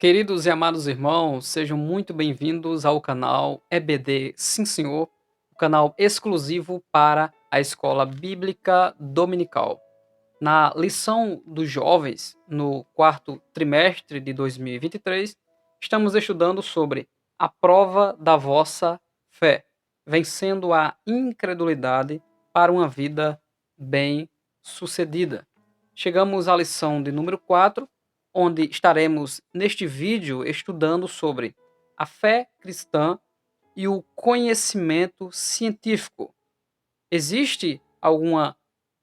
Queridos e amados irmãos, sejam muito bem-vindos ao canal EBD Sim Senhor, o canal exclusivo para a Escola Bíblica Dominical. Na lição dos jovens, no quarto trimestre de 2023, estamos estudando sobre a prova da vossa fé, vencendo a incredulidade para uma vida bem-sucedida. Chegamos à lição de número 4, onde estaremos neste vídeo estudando sobre a fé cristã e o conhecimento científico. Existe alguma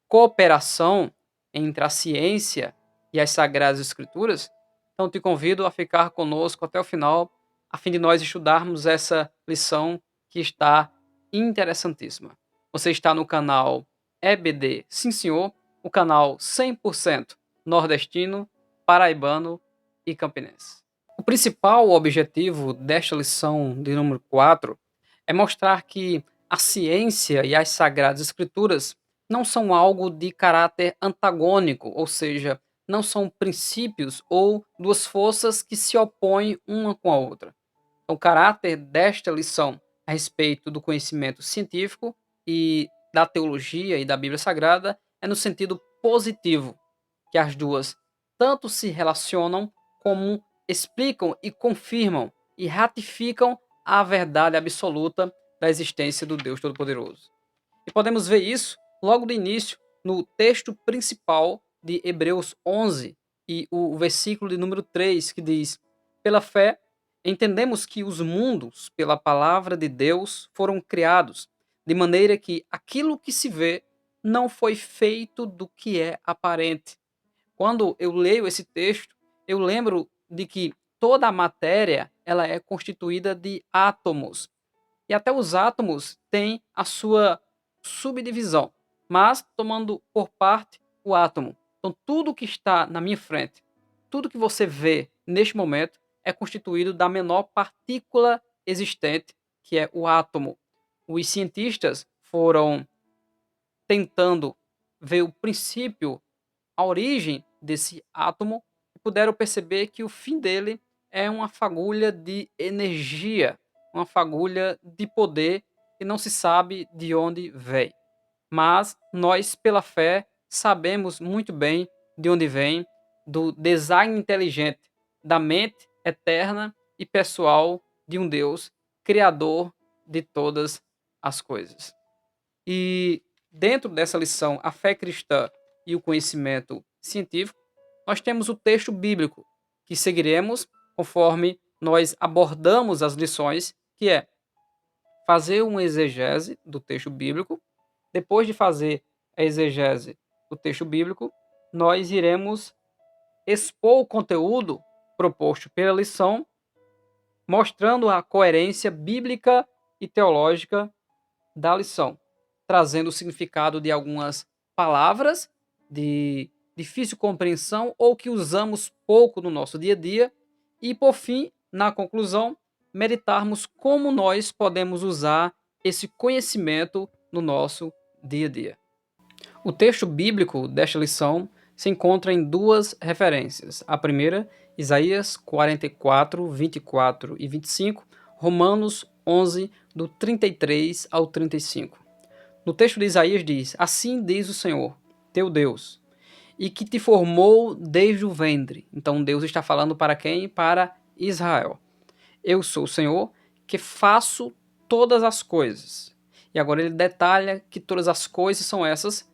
cooperação entre a ciência e as Sagradas Escrituras? Então te convido a ficar conosco até o final, a fim de nós estudarmos essa lição que está interessantíssima. Você está no canal EBD Sim Senhor, o canal 100% nordestino, paraibano e campinense. O principal objetivo desta lição de número 4 é mostrar que a ciência e as Sagradas Escrituras não são algo de caráter antagônico, ou seja, não são princípios ou duas forças que se opõem uma com a outra. Então, o caráter desta lição a respeito do conhecimento científico e da teologia e da Bíblia Sagrada é no sentido positivo, que as duas tanto se relacionam como explicam e confirmam e ratificam a verdade absoluta da existência do Deus Todo-Poderoso. E podemos ver isso logo do início no texto principal de Hebreus 11 e o versículo de número 3, que diz: Pela fé, entendemos que os mundos, pela palavra de Deus, foram criados, de maneira que aquilo que se vê não foi feito do que é aparente. Quando eu leio esse texto, eu lembro de que toda a matéria ela é constituída de átomos. E até os átomos têm a sua subdivisão, mas tomando por parte o átomo. Então, tudo que está na minha frente, tudo que você vê neste momento, é constituído da menor partícula existente, que é o átomo. Os cientistas foram tentando ver o princípio, a origem desse átomo, e puderam perceber que o fim dele é uma fagulha de energia, uma fagulha de poder que não se sabe de onde vem. Mas nós, pela fé, sabemos muito bem de onde vem, do design inteligente, da mente eterna e pessoal de um Deus, criador de todas as coisas. E dentro dessa lição, a fé cristã e o conhecimento científico, nós temos o texto bíblico que seguiremos conforme nós abordamos as lições, que é fazer uma exegese do texto bíblico. Depois de fazer a exegese do texto bíblico, nós iremos expor o conteúdo proposto pela lição, mostrando a coerência bíblica e teológica da lição, trazendo o significado de algumas palavras de difícil compreensão ou que usamos pouco no nosso dia a dia e, por fim, na conclusão, meditarmos como nós podemos usar esse conhecimento no nosso dia a dia. O texto bíblico desta lição se encontra em duas referências. A primeira, Isaías 44, 24 e 25, Romanos 11, do 33 ao 35. No texto de Isaías diz: Assim diz o Senhor, teu Deus, e que te formou desde o ventre. Então Deus está falando para quem? Para Israel. Eu sou o Senhor que faço todas as coisas. E agora ele detalha que todas as coisas são essas,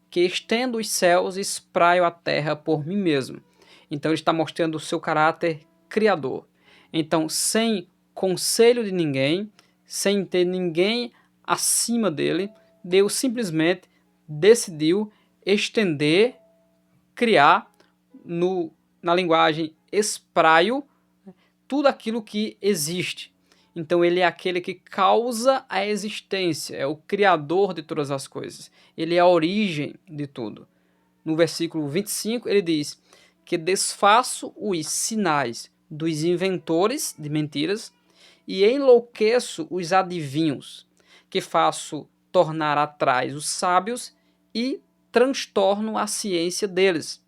que estendo os céus e espraio a terra por mim mesmo. Então ele está mostrando o seu caráter criador. Então, sem conselho de ninguém, sem ter ninguém acima dele, Deus simplesmente decidiu estender, criar na linguagem espraio tudo aquilo que existe. Então ele é aquele que causa a existência, é o criador de todas as coisas. Ele é a origem de tudo. No versículo 25 ele diz que desfaço os sinais dos inventores de mentiras e enlouqueço os adivinhos, que faço tornar atrás os sábios e transtorno a ciência deles.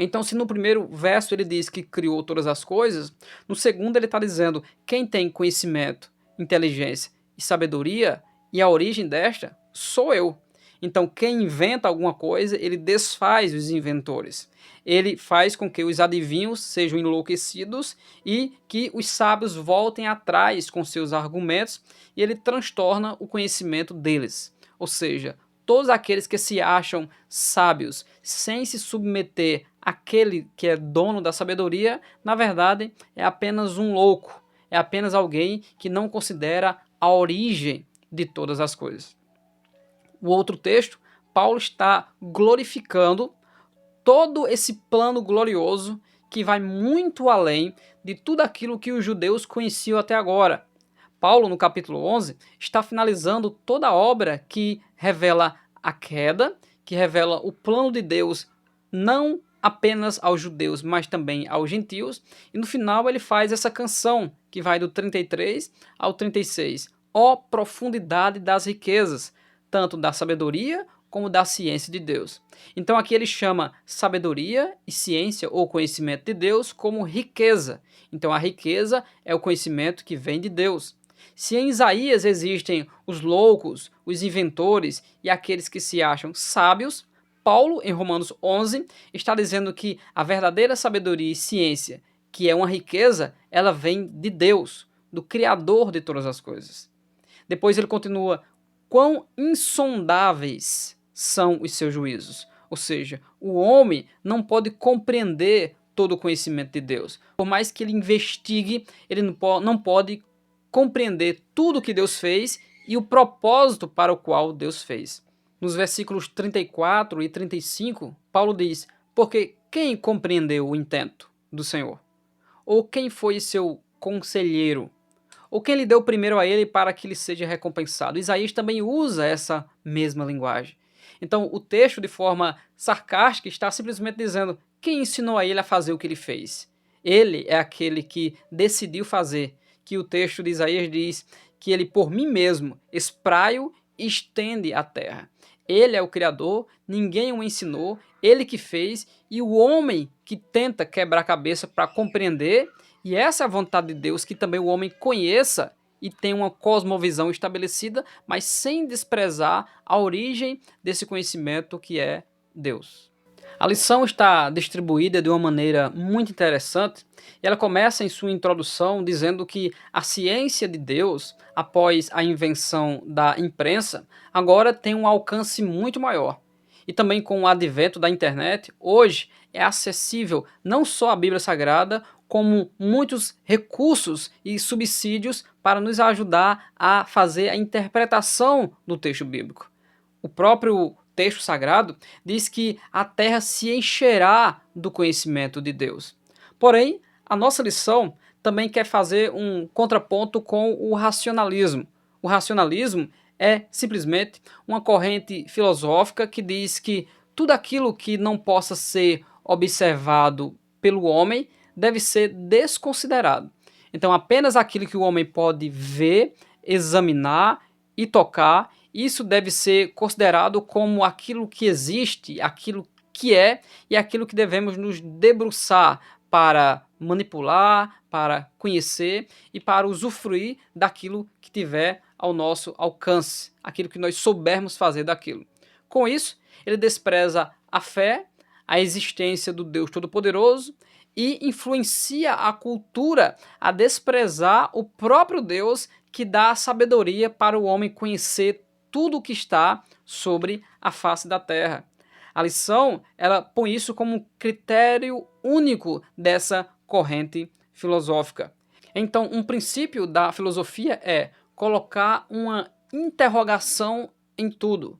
Então, se no primeiro verso ele diz que criou todas as coisas, no segundo ele está dizendo quem tem conhecimento, inteligência e sabedoria, e a origem desta sou eu. Então, quem inventa alguma coisa, ele desfaz os inventores. Ele faz com que os adivinhos sejam enlouquecidos e que os sábios voltem atrás com seus argumentos, e ele transtorna o conhecimento deles. Ou seja, todos aqueles que se acham sábios sem se submeter àquele que é dono da sabedoria, na verdade, é apenas um louco, é apenas alguém que não considera a origem de todas as coisas. O outro texto, Paulo está glorificando todo esse plano glorioso que vai muito além de tudo aquilo que os judeus conheciam até agora. Paulo, no capítulo 11, está finalizando toda a obra que revela a queda, que revela o plano de Deus não apenas aos judeus, mas também aos gentios. E no final ele faz essa canção que vai do 33 ao 36. Ó profundidade das riquezas, tanto da sabedoria como da ciência de Deus. Então aqui ele chama sabedoria e ciência ou conhecimento de Deus como riqueza. Então a riqueza é o conhecimento que vem de Deus. Se em Isaías existem os loucos, os inventores e aqueles que se acham sábios, Paulo, em Romanos 11, está dizendo que a verdadeira sabedoria e ciência, que é uma riqueza, ela vem de Deus, do Criador de todas as coisas. Depois ele continua: quão insondáveis são os seus juízos. Ou seja, o homem não pode compreender todo o conhecimento de Deus. Por mais que ele investigue, ele não pode compreender tudo que Deus fez e o propósito para o qual Deus fez. Nos versículos 34 e 35, Paulo diz: porque quem compreendeu o intento do Senhor? Ou quem foi seu conselheiro? Ou quem lhe deu primeiro a ele para que lhe seja recompensado? Isaías também usa essa mesma linguagem. Então, o texto, de forma sarcástica, está simplesmente dizendo: quem ensinou a ele a fazer o que ele fez? Ele é aquele que decidiu fazer, que o texto de Isaías diz que ele, por mim mesmo, espraio e estende a terra. Ele é o Criador, ninguém o ensinou, ele que fez, e o homem que tenta quebrar a cabeça para compreender, e essa é a vontade de Deus, que também o homem conheça e tenha uma cosmovisão estabelecida, mas sem desprezar a origem desse conhecimento que é Deus. A lição está distribuída de uma maneira muito interessante, e ela começa em sua introdução dizendo que a ciência de Deus, após a invenção da imprensa, agora tem um alcance muito maior. E também com o advento da internet, hoje é acessível não só a Bíblia Sagrada, como muitos recursos e subsídios para nos ajudar a fazer a interpretação do texto bíblico. O próprio texto sagrado diz que a terra se encherá do conhecimento de Deus. Porém, a nossa lição também quer fazer um contraponto com o racionalismo. O racionalismo é simplesmente uma corrente filosófica que diz que tudo aquilo que não possa ser observado pelo homem deve ser desconsiderado. Então, apenas aquilo que o homem pode ver, examinar e tocar, isso deve ser considerado como aquilo que existe, aquilo que é e aquilo que devemos nos debruçar para manipular, para conhecer e para usufruir daquilo que tiver ao nosso alcance, aquilo que nós soubermos fazer daquilo. Com isso, ele despreza a fé, a existência do Deus Todo-Poderoso e influencia a cultura a desprezar o próprio Deus que dá a sabedoria para o homem conhecer tudo o que está sobre a face da terra. A lição, ela põe isso como um critério único dessa corrente filosófica. Então, um princípio da filosofia é colocar uma interrogação em tudo.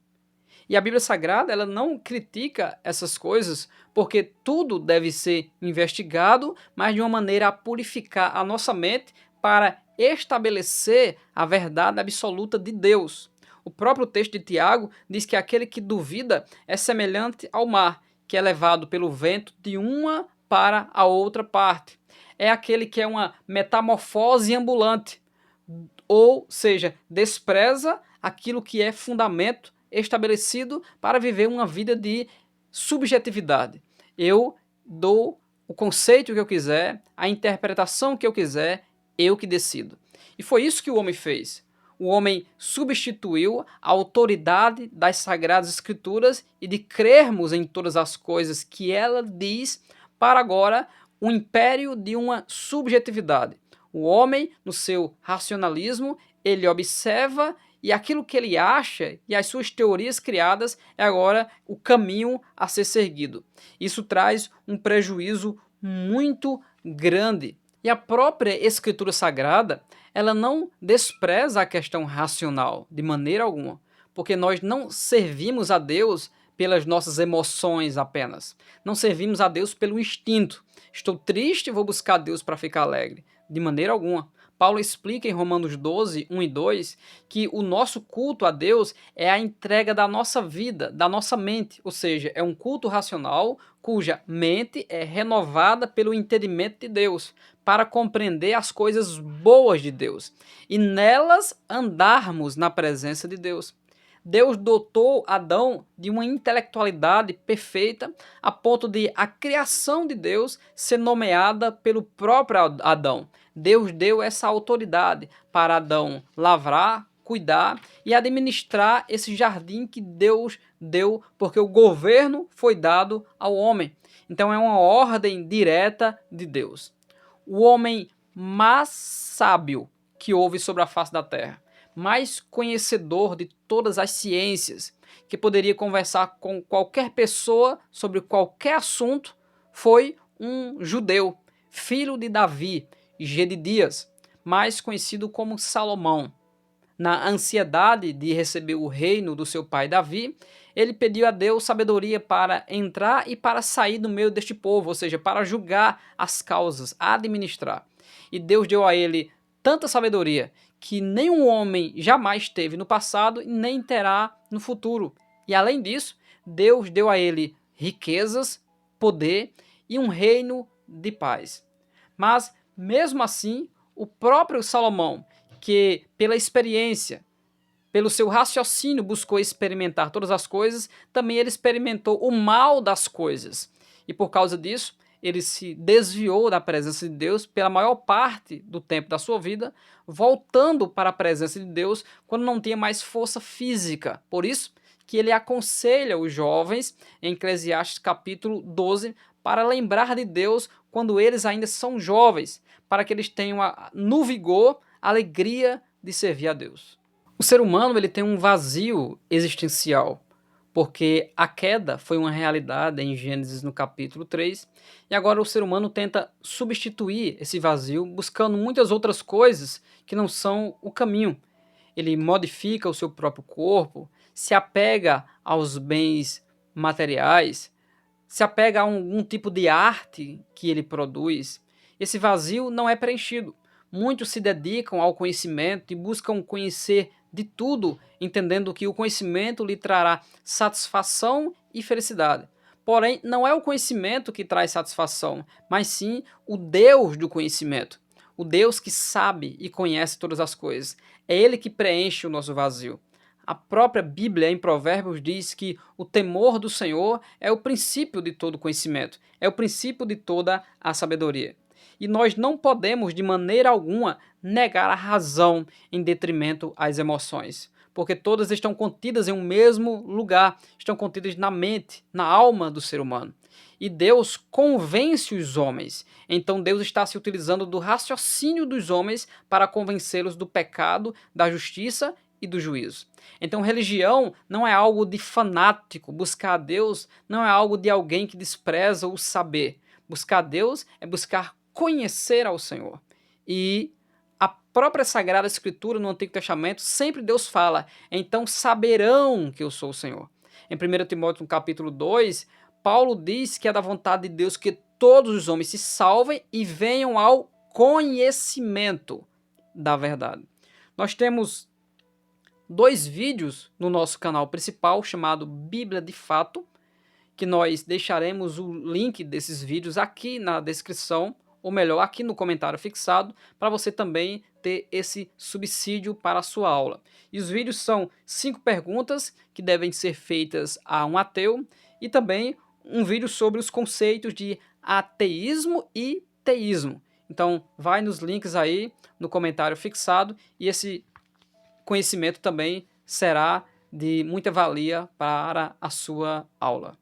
E a Bíblia Sagrada, ela não critica essas coisas, porque tudo deve ser investigado, mas de uma maneira a purificar a nossa mente para estabelecer a verdade absoluta de Deus. O próprio texto de Tiago diz que aquele que duvida é semelhante ao mar, que é levado pelo vento de uma para a outra parte. É aquele que é uma metamorfose ambulante, ou seja, despreza aquilo que é fundamento estabelecido para viver uma vida de subjetividade. Eu dou o conceito que eu quiser, a interpretação que eu quiser, eu que decido. E foi isso que o homem fez. O homem substituiu a autoridade das Sagradas Escrituras e de crermos em todas as coisas que ela diz para agora o império de uma subjetividade. O homem, no seu racionalismo, ele observa e aquilo que ele acha e as suas teorias criadas é agora o caminho a ser seguido. Isso traz um prejuízo muito grande. E a própria Escritura Sagrada, ela não despreza a questão racional de maneira alguma, porque nós não servimos a Deus pelas nossas emoções apenas. Não servimos a Deus pelo instinto. Estou triste, vou buscar Deus para ficar alegre. De maneira alguma. Paulo explica em Romanos 12, 1 e 2, que o nosso culto a Deus é a entrega da nossa vida, da nossa mente, ou seja, é um culto racional cuja mente é renovada pelo entendimento de Deus, para compreender as coisas boas de Deus e nelas andarmos na presença de Deus. Deus dotou Adão de uma intelectualidade perfeita a ponto de a criação de Deus ser nomeada pelo próprio Adão. Deus deu essa autoridade para Adão lavrar, cuidar e administrar esse jardim que Deus deu, porque o governo foi dado ao homem. Então é uma ordem direta de Deus. O homem mais sábio que houve sobre a face da terra, mais conhecedor de todas as ciências, que poderia conversar com qualquer pessoa sobre qualquer assunto, foi um judeu, filho de Davi, Gedidias, mais conhecido como Salomão. Na ansiedade de receber o reino do seu pai Davi, ele pediu a Deus sabedoria para entrar e para sair do meio deste povo, ou seja, para julgar as causas, administrar. E Deus deu a ele tanta sabedoria que nenhum homem jamais teve no passado e nem terá no futuro. E além disso, Deus deu a ele riquezas, poder e um reino de paz. Mas, mesmo assim, o próprio Salomão, que pela experiência, pelo seu raciocínio buscou experimentar todas as coisas, também ele experimentou o mal das coisas. E por causa disso, ele se desviou da presença de Deus pela maior parte do tempo da sua vida, voltando para a presença de Deus quando não tinha mais força física. Por isso que ele aconselha os jovens em Eclesiastes capítulo 12 para lembrar de Deus quando eles ainda são jovens, para que eles tenham no vigor a alegria de servir a Deus. O ser humano ele tem um vazio existencial, porque a queda foi uma realidade em Gênesis no capítulo 3, e agora o ser humano tenta substituir esse vazio buscando muitas outras coisas que não são o caminho. Ele modifica o seu próprio corpo, se apega aos bens materiais, se apega a algum tipo de arte que ele produz. Esse vazio não é preenchido. Muitos se dedicam ao conhecimento e buscam conhecer de tudo, entendendo que o conhecimento lhe trará satisfação e felicidade. Porém, não é o conhecimento que traz satisfação, mas sim o Deus do conhecimento. O Deus que sabe e conhece todas as coisas. É Ele que preenche o nosso vazio. A própria Bíblia, em Provérbios, diz que o temor do Senhor é o princípio de todo conhecimento, é o princípio de toda a sabedoria. E nós não podemos, de maneira alguma, negar a razão em detrimento às emoções, porque todas estão contidas em um mesmo lugar, estão contidas na mente, na alma do ser humano. E Deus convence os homens. Então Deus está se utilizando do raciocínio dos homens para convencê-los do pecado, da justiça e do juízo. Então religião não é algo de fanático, buscar a Deus não é algo de alguém que despreza o saber. Buscar a Deus é buscar conhecer ao Senhor. E a própria Sagrada Escritura no Antigo Testamento, sempre Deus fala, então saberão que eu sou o Senhor. Em 1 Timóteo no capítulo 2, Paulo diz que é da vontade de Deus que todos os homens se salvem e venham ao conhecimento da verdade. Nós temos 2 vídeos no nosso canal principal chamado Bíblia de Fato, que nós deixaremos o link desses vídeos aqui na descrição, ou melhor, aqui no comentário fixado, para você também ter esse subsídio para a sua aula. E os vídeos são 5 perguntas que devem ser feitas a um ateu e também um vídeo sobre os conceitos de ateísmo e teísmo. Então, vai nos links aí no comentário fixado e esse conhecimento também será de muita valia para a sua aula.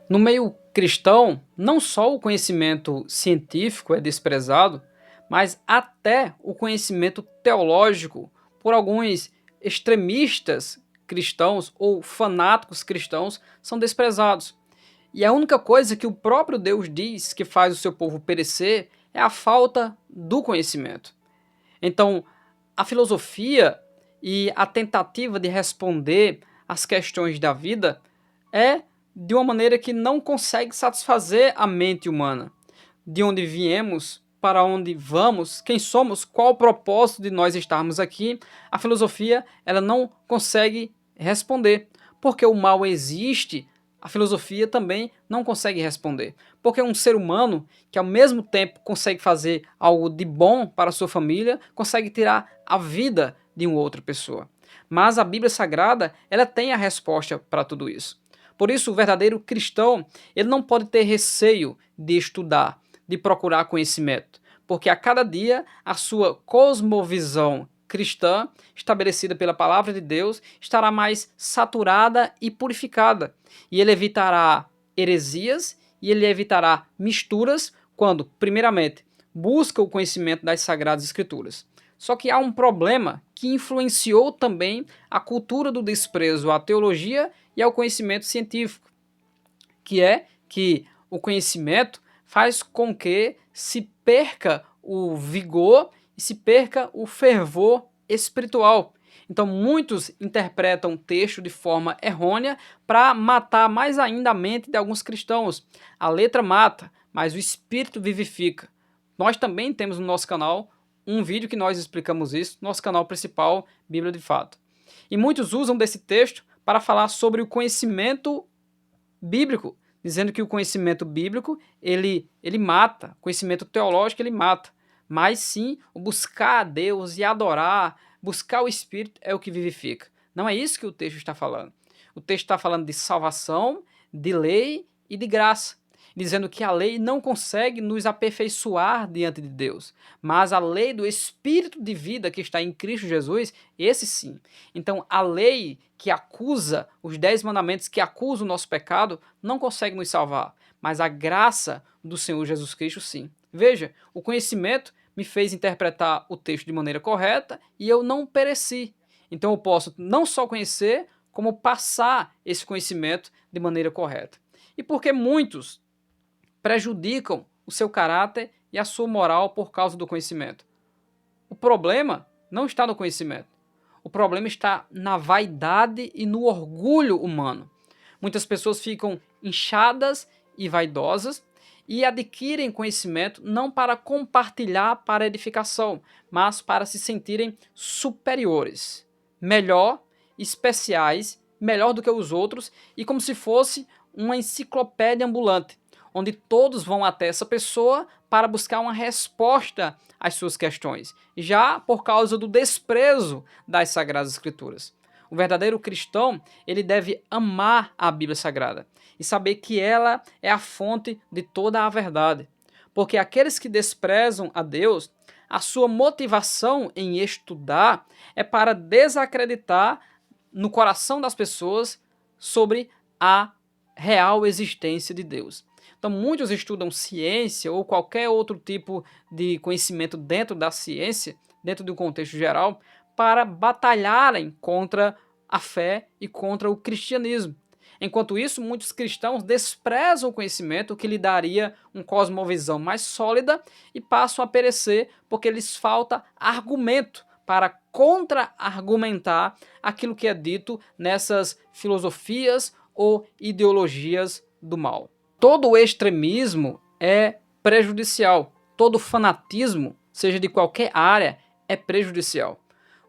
No meio cristão, não só o conhecimento científico é desprezado, mas até o conhecimento teológico por alguns extremistas cristãos ou fanáticos cristãos são desprezados. E a única coisa que o próprio Deus diz que faz o seu povo perecer é a falta do conhecimento. Então, a filosofia e a tentativa de responder às questões da vida é de uma maneira que não consegue satisfazer a mente humana. De onde viemos, para onde vamos, quem somos, qual o propósito de nós estarmos aqui, a filosofia ela não consegue responder. Porque o mal existe, a filosofia também não consegue responder. Porque um ser humano que ao mesmo tempo consegue fazer algo de bom para a sua família, consegue tirar a vida de uma outra pessoa. Mas a Bíblia Sagrada, ela tem a resposta para tudo isso. Por isso, o verdadeiro cristão, ele não pode ter receio de estudar, de procurar conhecimento, porque a cada dia a sua cosmovisão cristã, estabelecida pela palavra de Deus, estará mais saturada e purificada. E ele evitará heresias e ele evitará misturas quando, primeiramente, busca o conhecimento das Sagradas Escrituras. Só que há um problema que influenciou também a cultura do desprezo à teologia e ao conhecimento científico, que é que o conhecimento faz com que se perca o vigor e se perca o fervor espiritual. Então, muitos interpretam o texto de forma errônea para matar mais ainda a mente de alguns cristãos. A letra mata, mas o espírito vivifica. Nós também temos no nosso canal um vídeo que nós explicamos isso, nosso canal principal, Bíblia de Fato. E muitos usam desse texto para falar sobre o conhecimento bíblico, dizendo que o conhecimento bíblico, ele mata, conhecimento teológico ele mata, mas sim o buscar a Deus e adorar, buscar o Espírito é o que vivifica. Não é isso que o texto está falando. O texto está falando de salvação, de lei e de graça, dizendo que a lei não consegue nos aperfeiçoar diante de Deus, mas a lei do Espírito de vida que está em Cristo Jesus, esse sim. Então, a lei que acusa, os 10 mandamentos que acusam o nosso pecado, não consegue nos salvar, mas a graça do Senhor Jesus Cristo sim. Veja, o conhecimento me fez interpretar o texto de maneira correta e eu não pereci. Então, eu posso não só conhecer, como passar esse conhecimento de maneira correta. E porque muitos prejudicam o seu caráter e a sua moral por causa do conhecimento. O problema não está no conhecimento. O problema está na vaidade e no orgulho humano. Muitas pessoas ficam inchadas e vaidosas e adquirem conhecimento não para compartilhar para edificação, mas para se sentirem superiores, melhor, especiais, melhor do que os outros e como se fosse uma enciclopédia ambulante, onde todos vão até essa pessoa para buscar uma resposta às suas questões, já por causa do desprezo das Sagradas Escrituras. O verdadeiro cristão, ele deve amar a Bíblia Sagrada e saber que ela é a fonte de toda a verdade. Porque aqueles que desprezam a Deus, a sua motivação em estudar é para desacreditar no coração das pessoas sobre a real existência de Deus. Então, muitos estudam ciência ou qualquer outro tipo de conhecimento dentro da ciência, dentro do contexto geral, para batalharem contra a fé e contra o cristianismo. Enquanto isso, muitos cristãos desprezam o conhecimento que lhe daria uma cosmovisão mais sólida e passam a perecer porque lhes falta argumento para contra-argumentar aquilo que é dito nessas filosofias ou ideologias do mal. Todo extremismo é prejudicial, todo fanatismo, seja de qualquer área, é prejudicial.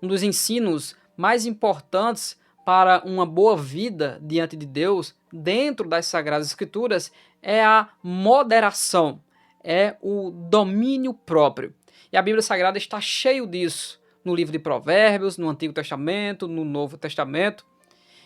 Um dos ensinos mais importantes para uma boa vida diante de Deus, dentro das Sagradas Escrituras, é a moderação, é o domínio próprio. E a Bíblia Sagrada está cheio disso, no livro de Provérbios, no Antigo Testamento, no Novo Testamento.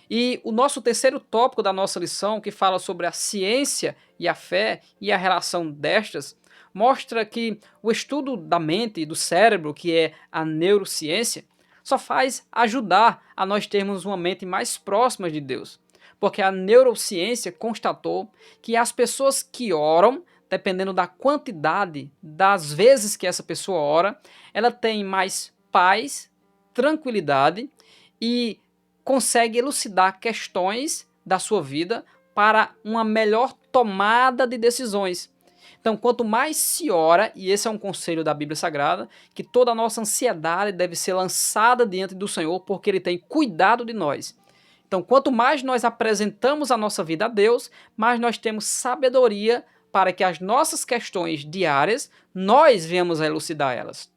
E o nosso terceiro tópico da nossa lição, que fala sobre a ciência e a fé e a relação destas, mostra que o estudo da mente e do cérebro, que é a neurociência, só faz ajudar a nós termos uma mente mais próxima de Deus. Porque a neurociência constatou que as pessoas que oram, dependendo da quantidade das vezes que essa pessoa ora, ela tem mais paz, tranquilidade e consegue elucidar questões da sua vida para uma melhor tomada de decisões. Então, quanto mais se ora, e esse é um conselho da Bíblia Sagrada, que toda a nossa ansiedade deve ser lançada diante do Senhor, porque Ele tem cuidado de nós. Então, quanto mais nós apresentamos a nossa vida a Deus, mais nós temos sabedoria para que as nossas questões diárias, nós venhamos a elucidar elas.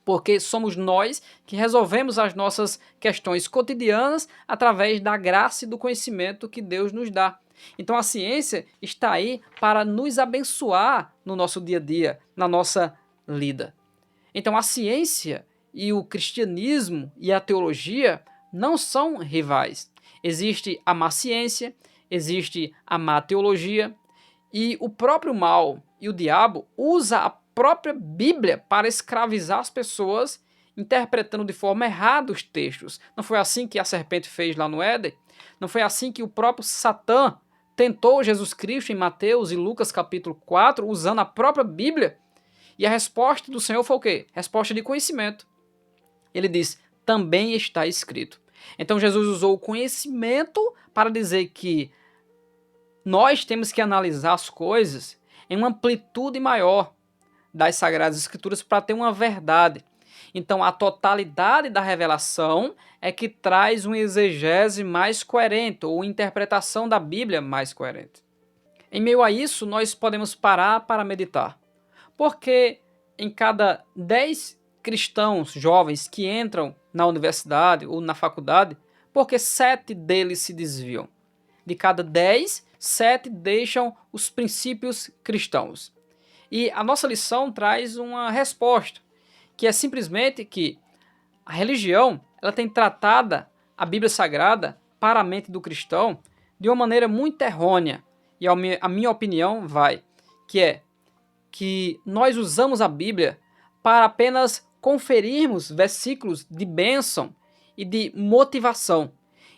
Porque somos nós que resolvemos as nossas questões cotidianas através da graça e do conhecimento que Deus nos dá. Então a ciência está aí para nos abençoar no nosso dia a dia, na nossa lida. Então a ciência e o cristianismo e a teologia não são rivais. Existe a má ciência, existe a má teologia, e o próprio mal e o diabo usa a própria Bíblia para escravizar as pessoas, interpretando de forma errada os textos. Não foi assim que a serpente fez lá no Éden? Não foi assim que o próprio Satã tentou Jesus Cristo em Mateus e Lucas capítulo 4, usando a própria Bíblia? E a resposta do Senhor foi o quê? Resposta de conhecimento. Ele diz, também está escrito. Então Jesus usou o conhecimento para dizer que nós temos que analisar as coisas em uma amplitude maior das Sagradas Escrituras para ter uma verdade. Então, a totalidade da revelação é que traz uma exegese mais coerente, ou interpretação da Bíblia mais coerente. Em meio a isso, nós podemos parar para meditar. Porque em cada 10 cristãos jovens que entram na universidade ou na faculdade, porque 7 deles se desviam? De cada 10, 7 deixam os princípios cristãos. E a nossa lição traz uma resposta, que é simplesmente que a religião ela tem tratada a Bíblia Sagrada para a mente do cristão de uma maneira muito errônea. E a minha opinião vai, que é que nós usamos a Bíblia para apenas conferirmos versículos de bênção e de motivação.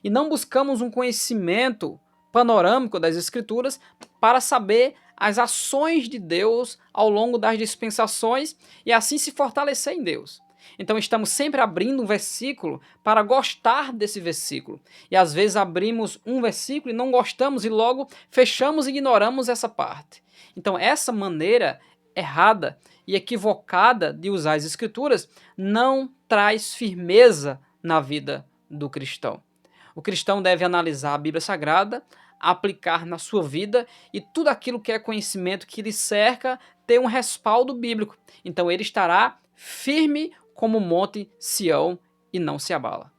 E não buscamos um conhecimento panorâmico das Escrituras para saber as ações de Deus ao longo das dispensações e assim se fortalecer em Deus. Então estamos sempre abrindo um versículo para gostar desse versículo. E às vezes abrimos um versículo e não gostamos e logo fechamos e ignoramos essa parte. Então essa maneira errada e equivocada de usar as Escrituras não traz firmeza na vida do cristão. O cristão deve analisar a Bíblia Sagrada, aplicar na sua vida e tudo aquilo que é conhecimento que lhe cerca ter um respaldo bíblico. Então ele estará firme como o monte Sião e não se abala.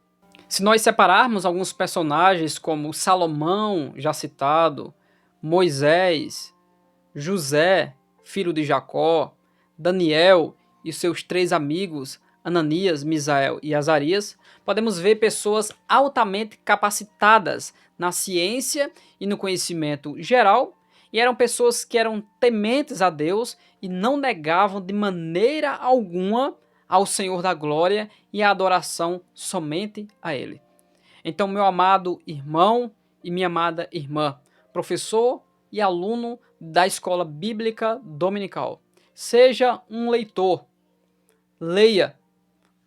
Se nós separarmos alguns personagens como Salomão, já citado, Moisés, José, filho de Jacó, Daniel e seus 3 amigos, Ananias, Misael e Azarias, podemos ver pessoas altamente capacitadas na ciência e no conhecimento geral, e eram pessoas que eram tementes a Deus e não negavam de maneira alguma ao Senhor da glória e a adoração somente a Ele. Então, meu amado irmão e minha amada irmã, professor e aluno da Escola Bíblica Dominical, seja um leitor, leia,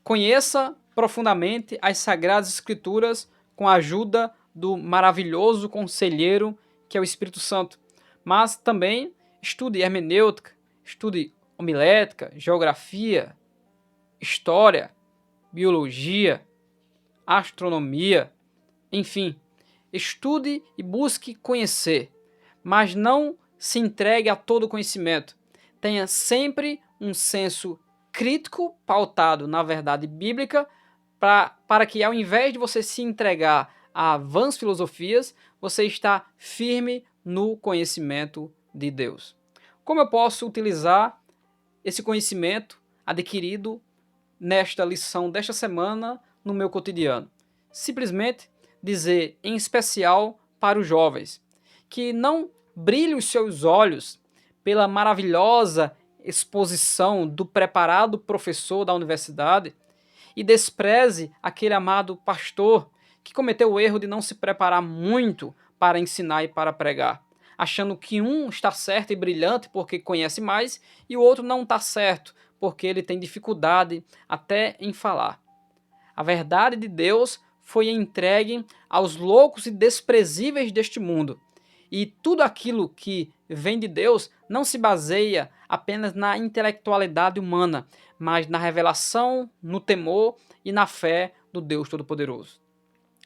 conheça profundamente as Sagradas Escrituras com a ajuda do maravilhoso conselheiro que é o Espírito Santo, mas também estude hermenêutica, estude homilética, geografia, história, biologia, astronomia, enfim, estude e busque conhecer, mas não se entregue a todo conhecimento. Tenha sempre um senso crítico pautado na verdade bíblica para que ao invés de você se entregar a vãs filosofias, você está firme no conhecimento de Deus. Como eu posso utilizar esse conhecimento adquirido nesta lição desta semana no meu cotidiano? Simplesmente dizer, em especial para os jovens, que não brilhe os seus olhos pela maravilhosa exposição do preparado professor da universidade e despreze aquele amado pastor que cometeu o erro de não se preparar muito para ensinar e para pregar, achando que um está certo e brilhante porque conhece mais e o outro não está certo porque ele tem dificuldade até em falar. A verdade de Deus foi entregue aos loucos e desprezíveis deste mundo. E tudo aquilo que vem de Deus não se baseia apenas na intelectualidade humana, mas na revelação, no temor e na fé do Deus Todo-Poderoso.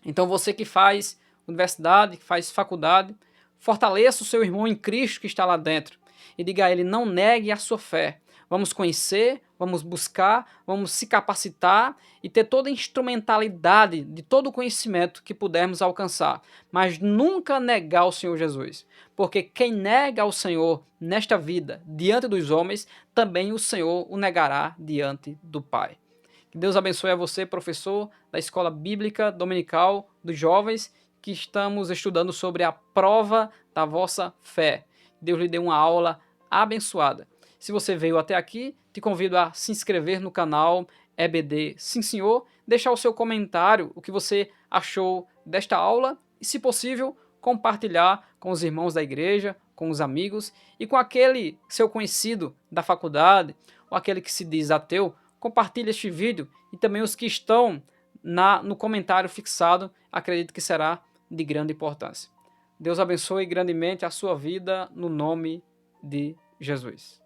Então você que faz universidade, que faz faculdade, fortaleça o seu irmão em Cristo que está lá dentro e diga a ele: não negue a sua fé. Vamos conhecer, vamos buscar, vamos se capacitar e ter toda a instrumentalidade de todo o conhecimento que pudermos alcançar, mas nunca negar o Senhor Jesus, porque quem nega ao Senhor nesta vida diante dos homens, também o Senhor o negará diante do Pai. Que Deus abençoe a você, professor da Escola Bíblica Dominical dos Jovens, que estamos estudando sobre a prova da vossa fé. Deus lhe dê uma aula abençoada. Se você veio até aqui, te convido a se inscrever no canal EBD Sim Senhor, deixar o seu comentário, o que você achou desta aula e, se possível, compartilhar com os irmãos da igreja, com os amigos e com aquele seu conhecido da faculdade ou aquele que se diz ateu. Compartilhe este vídeo e também os que estão no comentário fixado, acredito que será de grande importância. Deus abençoe grandemente a sua vida no nome de Jesus.